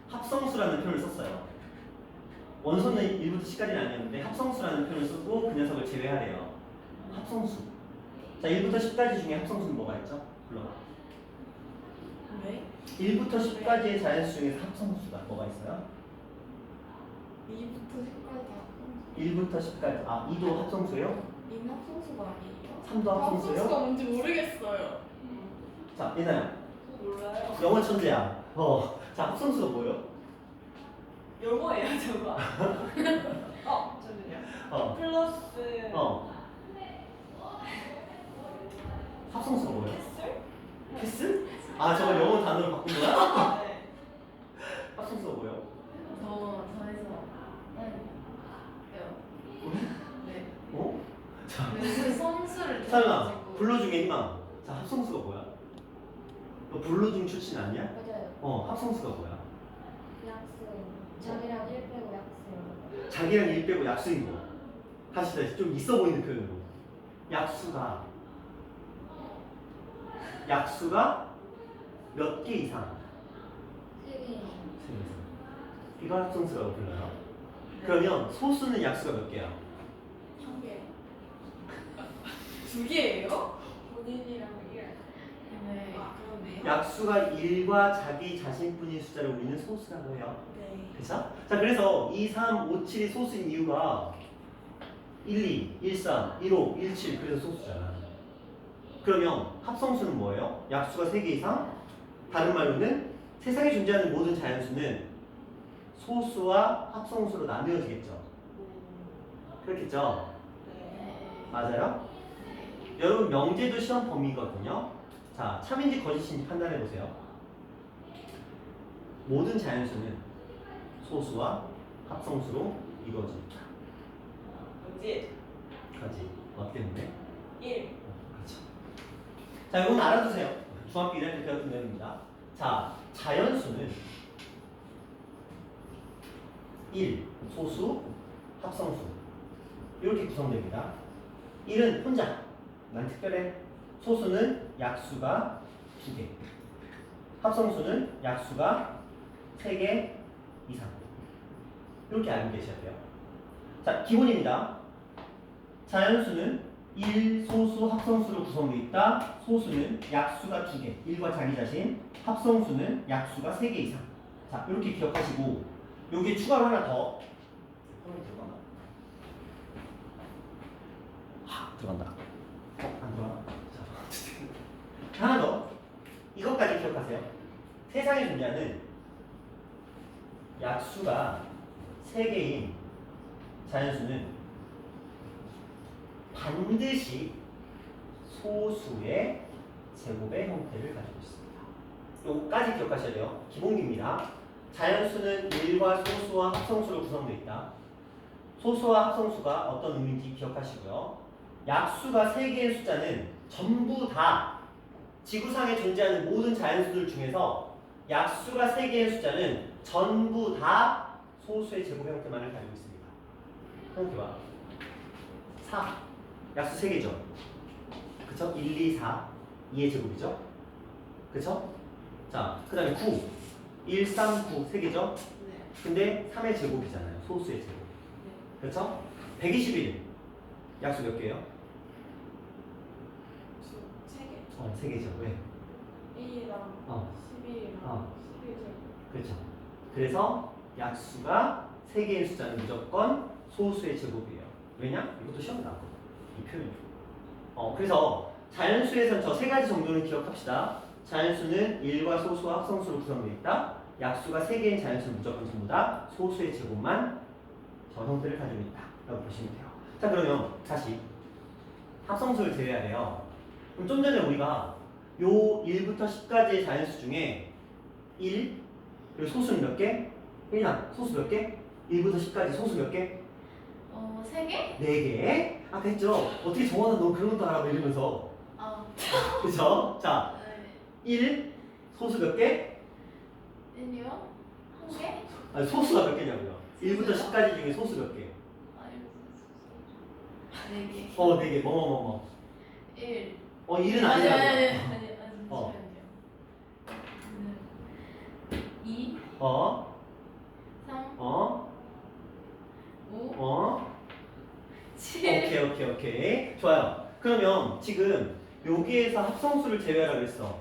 합성수라는 표현을 썼어요. 원소는 1부터 10까지는 아니었는데 합성수라는 표현을 쓰고 그 녀석을 제외하래요. 합성수. 자, 1부터 10까지 중에 합성수는 뭐가 있죠? 불러봐. 왜? 1부터 10까지의 자연수 중에서 합성수가 뭐가 있어요? 2부터 10까지 1부터 10까지. 아, 2도 합성수예요? 인 합성수가 아니에요? 3도 합성수예요? 합성수가 뭔지 모르겠어요. 자, 얘나야. 몰라요. 영어 천재야. 자, 합성수가 뭐예요? 영어예요 저거? 잠시만요. 플러스 어. 합성수가 뭐예요? 햇술? 키스? 아, 저거 영어 단어로 바꾼 거야? 네. 합성수가 뭐예요? 저에서 네. 어? 자, 그 선수를 사연아, 가지고 불러 중에 희망. 자, 합성수가 뭐야? 너 불러 중 출신 아니야? 맞아요. 합성수가 뭐야? 약수. 자기랑 1 빼고 약수. 자기랑 1 빼고 약수인 거. 다시 좀 있어 보이는 표현으로. 약수가 몇 개 이상? 3개. 3개 이상. 이걸 합성수라고 불러요. 그러면 소수는 약수가 몇 개야? 1개. 2개예요? 본인이랑 1. 네. 아 그러네요. 약수가 1과 자기 자신뿐인 숫자를 우리는 소수라고 해요. 네. 그쵸? 자, 그래서 2, 3, 5, 7이 소수인 이유가 1, 2, 1, 3, 1, 5, 1, 7 그래서 소수잖아. 그러면 합성수는 뭐예요? 약수가 3개 이상? 다른 말로는 세상에 존재하는 모든 자연수는 소수와 합성수로 나뉘어지겠죠. 그렇겠죠? 네. 맞아요? 여러분 명제도 시험 범위거든요. 자, 참인지 거짓인지 판단해 보세요. 모든 자연수는 소수와 합성수로 이루어집니다. 뭐지? 까지. 뭐 때문에? 1. 그렇죠. 자, 이건 알아두세요. 중학교 1학년 때 배웠던 내용입니다. 자, 자연수는 1, 소수, 합성수 이렇게 구성됩니다. 1은 혼자, 난 특별해. 소수는 약수가 2개, 합성수는 약수가 3개 이상. 이렇게 알고 계셔야 돼요. 자, 기본입니다. 자연수는 1, 소수, 합성수로 구성되어 있다. 소수는 약수가 2개, 1과 자기 자신. 합성수는 약수가 3개 이상. 자, 이렇게 기억하시고 여기 추가로 하나 더. 들어가나? 들어간다. 안 들어가? 자, 하나 더. 이것까지 기억하세요. 세상에 존재하는 약수가 3개인 자연수는 반드시 소수의 제곱의 형태를 가지고 있습니다. 요거까지 기억하셔야 돼요. 기본기입니다. 자연수는 1과 소수와 합성수로 구성되어 있다. 소수와 합성수가 어떤 의미인지 기억하시고요. 약수가 3개의 숫자는 전부 다 지구상에 존재하는 모든 자연수들 중에서 약수가 3개의 숫자는 전부 다 소수의 제곱 형태만을 가지고 있습니다. 생각해봐. 4. 약수 3개죠. 그쵸? 1, 2, 4. 2의 제곱이죠. 그쵸? 자, 그 다음에 9. 1, 3, 9. 3개죠. 네. 근데 3의 제곱이잖아요. 소수의 제곱. 그렇죠? 121. 약수 몇 개예요? 3개. 3개죠. 왜? 1이랑 어. 12랑 어. 11제. 그렇죠. 그래서 약수가 3개의 숫자는 무조건 소수의 제곱이에요. 왜냐? 이것도 시험에 나왔거든. 이 표현이. 그래서 자연수에선 저 3가지 정도는 기억합시다. 자연수는 1과 소수와 합성수로 구성되어 있다. 약수가 3개인 자연수는 무조건 전부 다 소수의 제곱만 저 형태를 가지고 있다 라고 보시면 돼요. 자, 그러면 다시 합성수를 제외하래요. 그럼 좀 전에 우리가 요 1부터 10까지의 자연수 중에 1, 그리고 소수는 몇 개? 1랑 소수 몇 개? 1부터 10까지 소수 몇 개? 3개? 4개. 아까 했죠? 어떻게 정원아 너 그런 것도 알아? 뭐 이러면서. 아, 그쵸? 자, 네. 1, 소수 몇 개? 1이요? 1개? 아니, 소수가 몇 개냐고요? 1부터 10까지 중에 소수 몇 개? 아, 4개. 4개. 뭐. 1. 1은 아니, 아니라고. 잠시만요. 2, 3, 5, 7. 오케이. 좋아요. 그러면 지금 여기에서 합성수를 제외하라 그랬어.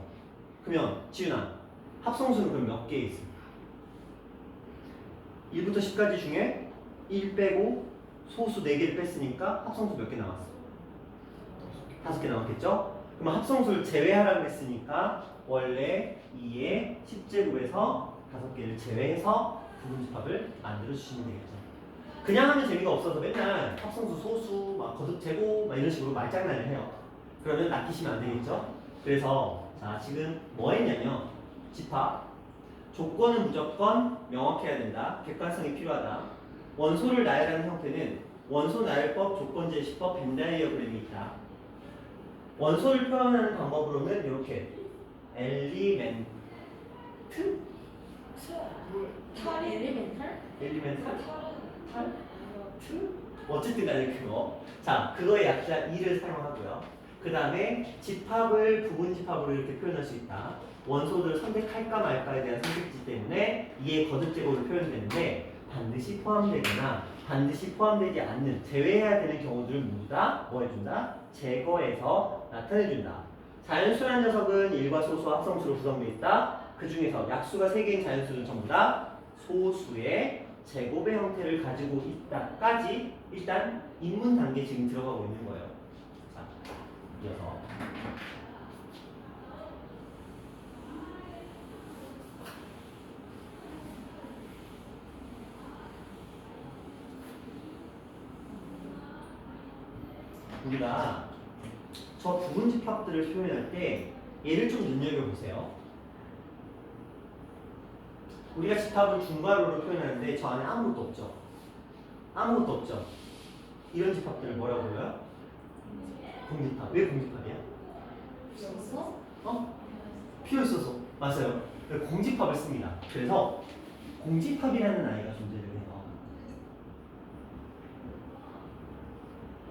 그러면 지윤아, 합성수는 그럼 몇 개 있어? 1부터 10까지 중에 1 빼고 소수 4개를 뺐으니까 합성수 몇 개 남았어? 5개 남았겠죠? 그럼 합성수를 제외하라고 했으니까 원래 2의 10제곱에서 5개를 제외해서 부분집합을 만들어 주시면 되겠죠. 그냥 하면 재미가 없어서 맨날 합성수, 소수, 막 거듭 제곱 막 이런 식으로 말장난을 해요. 그러면 낚이시면 안 되겠죠? 그래서 자 지금 뭐 했냐면 집합 조건은 무조건 명확해야 된다. 객관성이 필요하다. 원소를 나열하는 형태는 원소 나열법, 조건제시법, 벤다이어그램이 있다. 원소를 표현하는 방법으로는 이렇게 엘리멘트? 엘리멘탈? 엘리멘트? 탈? 어쨌든 간에 그거. 자, 그거의 약자 2를 사용하고요. 그 다음에 집합을 부분집합으로 이렇게 표현할 수 있다. 원소들을 선택할까 말까에 대한 선택지 때문에 2의 거듭제곱으로 표현되는데 반드시 포함되거나 반드시 포함되지 않는 제외해야 되는 경우들을 모두 다 뭐 해준다? 제거해서 나타내준다. 자연수라는 녀석은 일과 소수와 합성수로 구성되어 있다. 그 중에서 약수가 3개인 자연수는 전부 다 소수의 제곱의 형태를 가지고 있다까지 일단 입문 단계 지금 들어가고 있는 거예요. 자, 이어서 우리가 저 부분집합들을 표현할 때 얘를 좀 눈여겨보세요. 우리가 집합을 중괄호로 표현하는데 저 안에 아무것도 없죠? 아무것도 없죠? 이런 집합들을 뭐라고 불러요? 공집합. 왜 공집합이야? 없어? 어? 필요 있어서. 맞아요. 공집합을 씁니다. 그래서 공집합이라는 아이가 존재를 해요.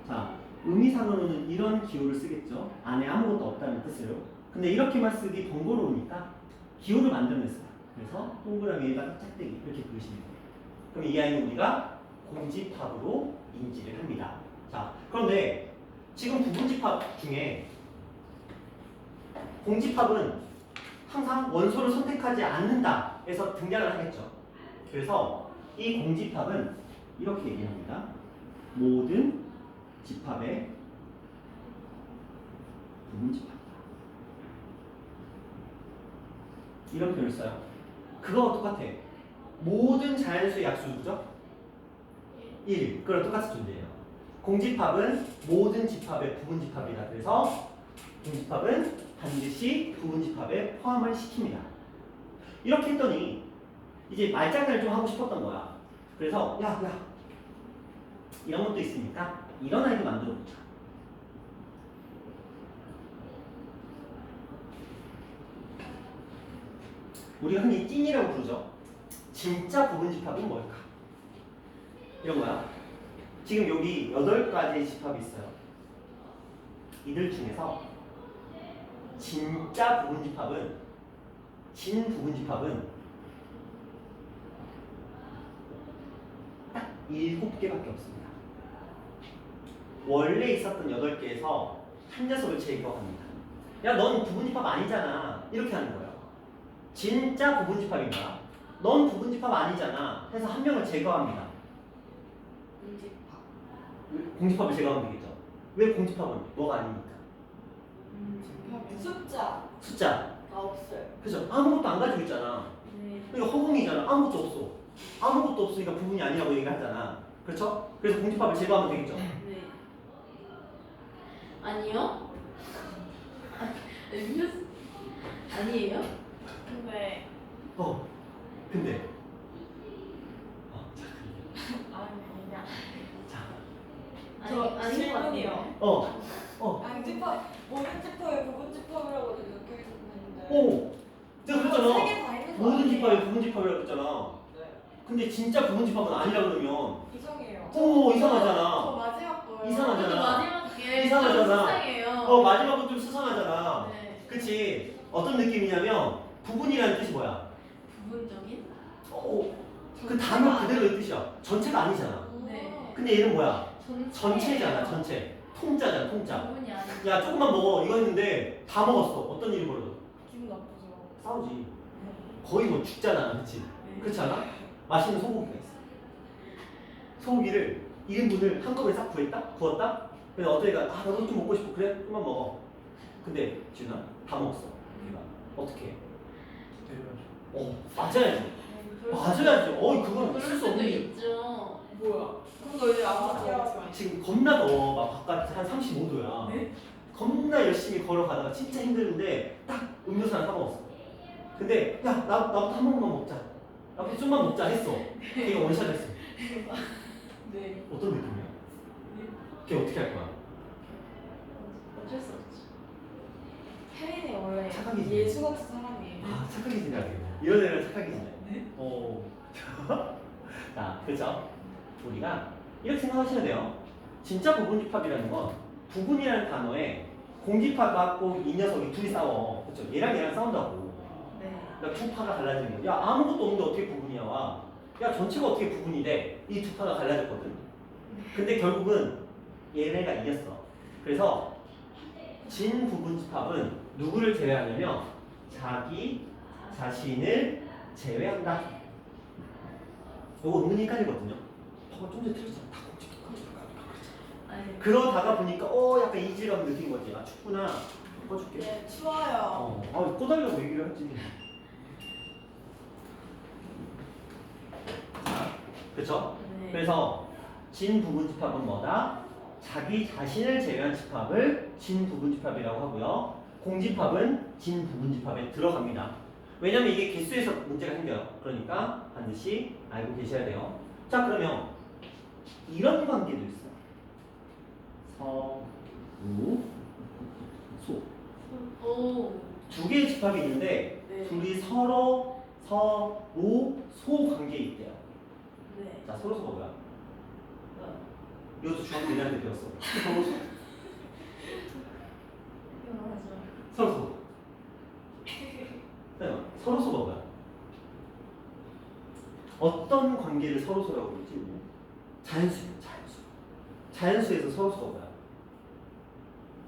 자, 의미상으로는 이런 기호를 쓰겠죠. 안에 아무것도 없다는 뜻으로. 근데 이렇게만 쓰기 번거로우니까 기호를 만들어냈어요. 그래서 동그라미에다가 짝대기 이렇게 그리시면 돼요. 그럼 이 아이는 우리가 공집합으로 인지를 합니다. 자, 그런데 지금 부분집합 중에 공집합은 항상 원소를 선택하지 않는다 해서 등장을 하겠죠. 그래서 이 공집합은 이렇게 얘기합니다. 모든 집합의 부분집합. 이런 표현을 써요. 그거와 똑같아. 모든 자연수의 약수 누구죠? 1. 그랑 똑같이 존재해요. 공집합은 모든 집합의 부분집합이다. 그래서 공집합은 반드시 부분집합에 포함을 시킵니다. 이렇게 했더니 이제 말장난을 좀 하고 싶었던 거야. 그래서 야 이런 것도 있으니까 이런 아이도 만들어보자. 우리가 흔히 찐이라고 부르죠. 진짜 부분집합은 뭘까? 이런 거야. 지금 여기 8가지의 집합이 있어요. 이들 중에서 진짜 부분집합은 진 부분집합은 딱 7개밖에 없습니다. 원래 있었던 8개에서 한 녀석을 제거합니다. 야, 넌 부분집합 아니잖아. 이렇게 하는 거예요. 진짜 부분집합인가? 넌 부분집합 아니잖아. 해서 한 명을 제거합니다. 공집합을 제거하면 되겠죠. 왜 공집합은 뭐가 아닙니까? 숫자. 없어요. 그죠? 아무것도 안 가지고 있잖아. 네. 그러니까 허공이잖아. 아무것도 없어. 아무것도 없으니까 부분이 아니라고 얘기하잖아. 그렇죠? 그래서 공집합을 제거하면 되겠죠. 네. 아니요? 아니에요? 근데 근데 아니야. 자, 아닌 것 같아요. 질문이요. 양집합, 모든 집합의 부분 집합이라고 느껴 있었는데. 오, 내가 그랬잖아. 세개 다 있는 거 모든 아니에요? 집합이 부분집합이라고 그랬잖아. 네. 근데 진짜 부분집합은 아니라 그러면 이상해요. 오 저 이상하잖아. 마지막 거요. 이상하잖아. 저도 마지막 게 이상하잖아. 수상해요. 마지막은 좀 수상하잖아. 네. 그치? 어떤 느낌이냐면 부분이라는 뜻이 뭐야? 부분적인? 그 단어 그대로의 뜻이야. 전체가 아니잖아. 네. 근데 얘는 뭐야? 전체. 전체잖아. 전체. 통짜잖아, 통짜. 부분이 아니고. 야, 조금만 먹어. 이거 했는데 다 먹었어. 어떤 일이 벌어져? 기분 나쁘죠. 싸우지. 거의 뭐 죽잖아, 그렇지? 그렇지 않아? 맛있는 소고기가 있어. 소고기를 1인분을 한꺼번에 싹 구웠다? 근데 어떤 애가 아, 나도 좀 먹고 싶어. 그래? 좀만 먹어. 근데 지훈아, 다 먹었어. 우리가 어떻게 해? 맞아야지. 맞아야지. 그건 그럴 쓸 수 수도 없는 일. 있죠. 뭐야? 그거 이제 아무렇게 지금 겁나 더워. 막 바깥 한 35도야. 네? 겁나 열심히 걸어가다가 진짜 힘드는데 딱 음료수 하나 사 먹었어. 근데 야, 나부터 한 모금만 먹자. 나부터 좀만 먹자 했어. 걔가 원샷 했어. 네. 어떤 느낌이야? 걔 어떻게 할 거야? 어쩔 수 없죠. 혜린이 원래 착하게 지내. 예수 같은 사람이에요. 아, 착하게 지내야 돼. 이런 애는 착하게 지내. 네? 자, 그렇죠? 우리가 이렇게 생각하셔야 돼요. 진짜 부분집합이라는 건 부분이라는 단어에 공집합하고 이 녀석이 둘이 싸워. 그렇죠? 얘랑 싸운다고. 네. 그러니까 두 파가 갈라지는 거야. 야, 아무것도 없는데 어떻게 부분이야? 와. 야, 전체가 어떻게 부분이 돼? 이 두 파가 갈라졌거든. 근데 결국은 얘네가 이겼어. 그래서 진 부분집합은 누구를 제외하냐면 자기 자신을 제외한다. 요거 은근히 헷갈리거든요. 좀 전에 틀렸잖아. 다 아니. 그러다가 보니까 약간 이질감 느낀 거지. 아, 춥구나. 바꿔줄게. 네, 추워요. 꺼달라고 얘기를 했지. 그쵸? 네. 그래서 진 부분집합은 뭐다? 자기 자신을 제외한 집합을 진 부분집합이라고 하고요. 공집합은 진 부분집합에 들어갑니다. 왜냐면 이게 개수에서 문제가 생겨요. 그러니까 반드시 알고 계셔야 돼요. 자, 그러면 이런 관계도 있어요. 서, 우, 소. 오. 두 개의 집합이 있는데 네. 둘이 서로 서, 로, 소 관계에 있대요. 네. 자, 서로소가 뭐야? 이것도 중학교 1학년 때 배웠어. 서로소. 유명하죠. 서로소. 서로소가 뭐야? 어떤 관계를 서로소라고 부르지? 자연수. 자연수에서 서로소가 뭐야?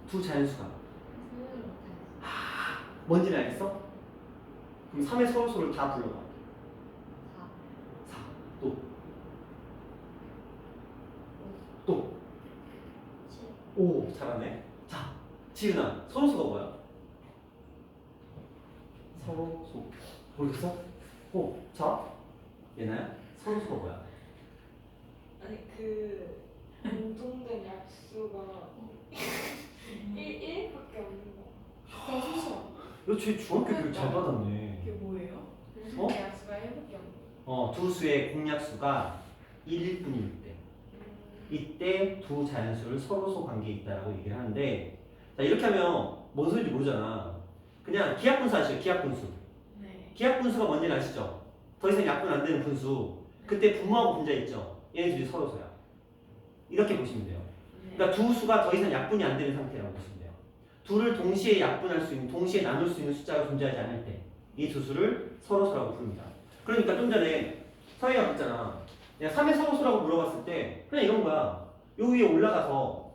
두 자연수가 뭔지는 알겠어? 그럼 3의 서로소를 다 불러봐. 4. 또. 5. 잘하네. 자, 지은아, 서로소가 뭐야? 서로소. 모르겠어? 자, 얘나야? 서로소가 뭐야? 아니 그 공통된 약수가 1밖에 없는 거. 너 쟤 중학교 교육 잘 받았네. 이게 뭐예요? 어? 약수가 1밖에 없는 두 수의 공약수가 1일 뿐일 때. 이때 두 자연수를 서로소 관계에 있다라고 얘기를 하는데, 자, 이렇게 하면 뭔 소리인지 모르잖아. 그냥 기하분수 아시죠? 기하분수. 네. 기하분수가 뭔지는 아시죠? 더 이상 약분 안 되는 분수. 그때 분모하고 분자 있죠? 얘네들이 서로소야. 이렇게 보시면 돼요. 그러니까 두 수가 더 이상 약분이 안 되는 상태라고 보시면 돼요. 둘을 동시에 약분할 수 있는, 동시에 나눌 수 있는 숫자가 존재하지 않을 때 이 두 수를 서로소라고 부릅니다. 그러니까 좀 전에 서희가 그랬잖아. 내가 3의 서로소라고 물어봤을 때 그냥 이런 거야. 요 위에 올라가서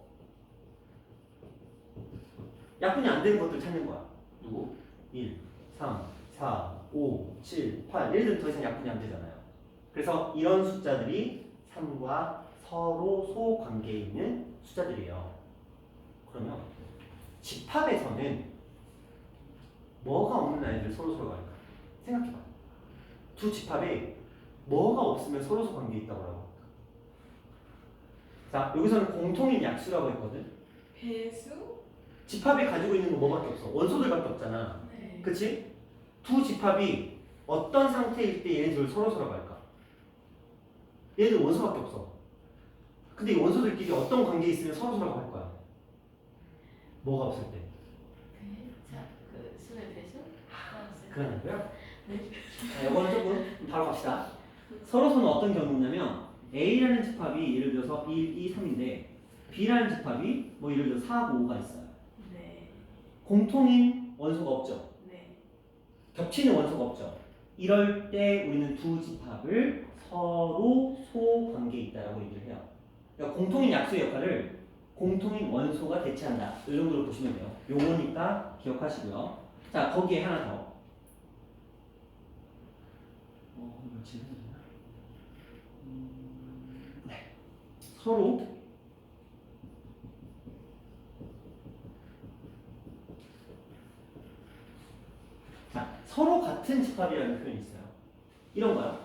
약분이 안 되는 것들 찾는 거야. 누구? 1, 3, 4, 5, 7, 8 얘들은 더 이상 약분이 안 되잖아요. 그래서 이런 숫자들이 3과 서로소 관계에 있는 숫자들이에요. 그러면 집합에서는 뭐가 없는 아이들 서로소라고 할까? 생각해봐. 두 집합에 뭐가 없으면 서로소 관계에 있다고 하고. 자, 여기서는 공통인 약수라고 했거든. 배수? 집합이 가지고 있는 건 뭐밖에 없어? 원소들밖에 없잖아. 네. 그치? 두 집합이 어떤 상태일 때 얘네들을 서로소라고 할까? 얘네들 원소밖에 없어. 근데 이 원소들끼리 어떤 관계에 있으면 서로소라고 할 거야? 뭐가 없을 때? 그 수의 배수? 그런 거요? 네. 자, 이거는 조금 바로 갑시다. 서로소는 어떤 경우냐면 A라는 집합이 예를 들어서 1, 2, 3인데 B라는 집합이 뭐 예를 들어 4, 5가 있어요. 네. 공통인 원소가 없죠. 네. 겹치는 원소가 없죠. 이럴 때 우리는 두 집합을 서로 소 관계에 있다라고 얘기를 해요. 그러니까 공통인 약수의 역할을 공통인 원소가 대체한다. 이 정도로 보시면 돼요. 용어니까 기억하시고요. 자, 거기에 하나 더. 이거 질문이나? 네. 서로 자, 서로 같은 집합이라는 표현이 있어요. 이런 거요.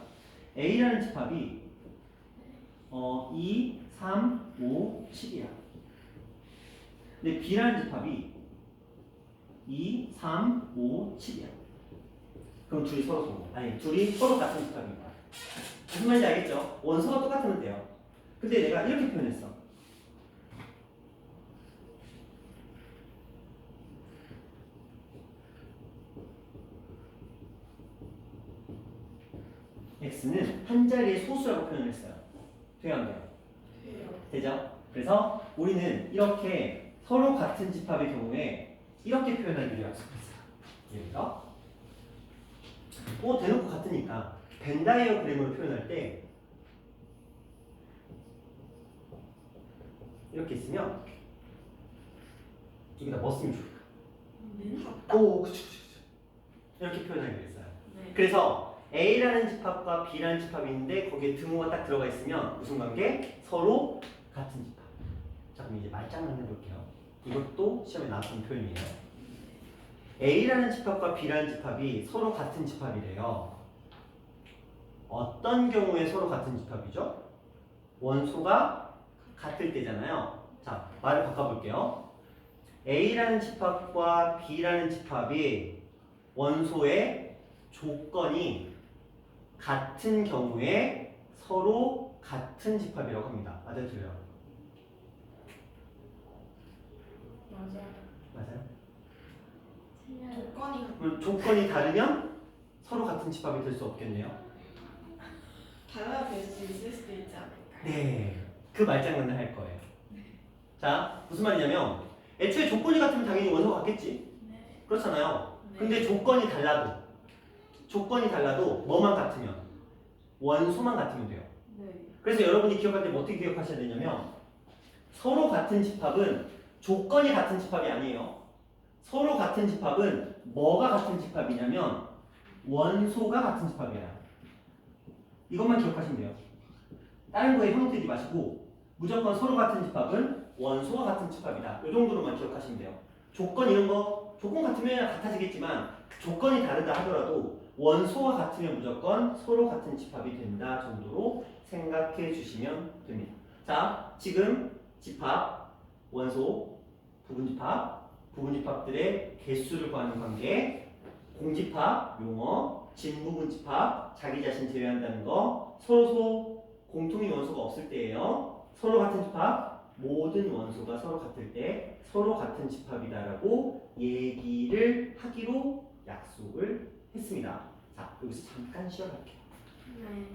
A라는 집합이 2, 3, 5, 7이야. 근데 B라는 집합이 2, 3, 5, 7이야. 그럼 둘이 서로 같은 집합입니다. 무슨 말인지 알겠죠? 원소가 똑같으면 돼요. 근데 내가 이렇게 표현했어. x는 한 자리의 소수라고 표현했어요. 돼요, 안 돼요? 되죠? 그래서 우리는 이렇게 서로 같은 집합의 경우에 이렇게 표현하기로 약속했어요. 예를 들어, 대놓고 같으니까 벤 다이어그램으로 표현할 때 이렇게 있으면 여기다 뭐 쓰면 좋을까? 그쵸. 이렇게 표현하기로 했어요. 네. 그래서 A라는 집합과 B라는 집합이 있는데 거기에 등호가 딱 들어가 있으면 무슨 관계? 서로 같은 집합. 자, 그럼 이제 말장난 해볼게요. 이것도 시험에 나왔던 표현이에요. A라는 집합과 B라는 집합이 서로 같은 집합이래요. 어떤 경우에 서로 같은 집합이죠? 원소가 같을 때잖아요. 자, 말을 바꿔볼게요. A라는 집합과 B라는 집합이 원소의 조건이 같은 경우에 서로 같은 집합이라고 합니다. 맞아요, 틀려요? 맞아요? 그럼 조건이 다르면 서로 같은 집합이 될 수 없겠네요. 달라 될 수 있을 수도 있지 않을까요? 네, 그 말장난을 할 거예요. 자, 무슨 말이냐면 애초에 조건이 같으면 당연히 원소가 같겠지. 네. 그렇잖아요. 네. 근데 조건이 달라도 뭐만 같으면 원소만 같으면 돼요. 네. 그래서 여러분이 기억할 때 뭐 어떻게 기억하셔야 되냐면 서로 같은 집합은 조건이 같은 집합이 아니에요. 서로 같은 집합은 뭐가 같은 집합이냐면 원소가 같은 집합이야. 이것만 기억하시면 돼요. 다른 거에 형용 뜨지 마시고 무조건 서로 같은 집합은 원소가 같은 집합이다. 이 정도로만 기억하시면 돼요. 조건 이런 거 조건 같으면 같아지겠지만 조건이 다르다 하더라도 원소와 같으면 무조건 서로 같은 집합이 된다 정도로 생각해 주시면 됩니다. 자, 지금 집합, 원소, 부분집합들의 개수를 구하는 관계, 공집합, 용어, 진부분집합, 자기 자신 제외한다는 거, 서로 공통인 원소가 없을 때예요. 서로 같은 집합, 모든 원소가 서로 같을 때 서로 같은 집합이다라고 얘기를 하기로 약속을 했습니다. 자, 여기서 잠깐 쉬어갈게요. 네.